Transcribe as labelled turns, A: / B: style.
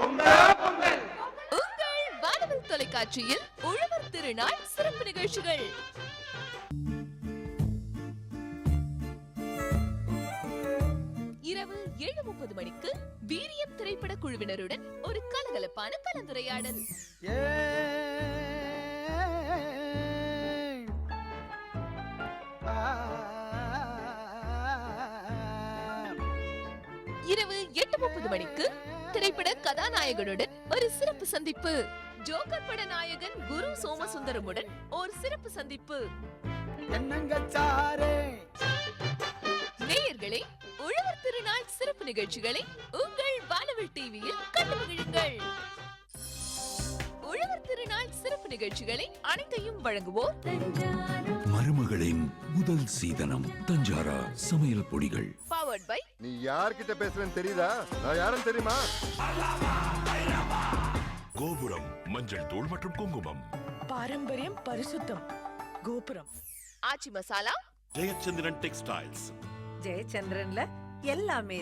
A: உங்கள் வானவில் தொலைக்காட்சியில் உழவர் திருநாள் சிறப்பு நிகழ்ச்சிகள். இரவு 7:30 மணிக்கு வீரியம் திரைப்பட குழுவினருடன் ஒரு கலகலப்பான கலந்துரையாடல். இரவு 8:30 மணிக்கு திரைப்பட கதாநாயகனுடன் ஒரு சிறப்பு சந்திப்பு. ஜோக்கர் பட நாயகன் குரு சோமசுந்தரமுடன் ஒரு சிறப்பு சந்திப்பு. நேயர்களே, உழவர் திருநாள் சிறப்பு நிகழ்ச்சிகளை உங்கள் வானவில் டிவியில் கண்டு மகிழுங்கள். உழவர் திருநாள் சிறப்பு நிகழ்ச்சிகளை அனைத்தையும் வழங்குவோர்
B: மருமகளின் முதல் சீதனம் தஞ்சாரா சமையல் பொடிகள்.
A: Powered by.
C: நீ யார்கிட்ட பேசுறேன்னு தெரியுதா? நான் யாரும் தெரியுமா?
D: கோபுரம் மஞ்சள் தூள் மற்றும் குங்குமம்.
E: பாரம்பரியம் பரிசுத்தம். கோபுரம்.
A: ஆச்சி மசாலா.
D: ஜெயச்சந்திரன் டெக்ஸ்டைல்ஸ்.
E: ஜெயச்சந்திரன்ல எல்லாமே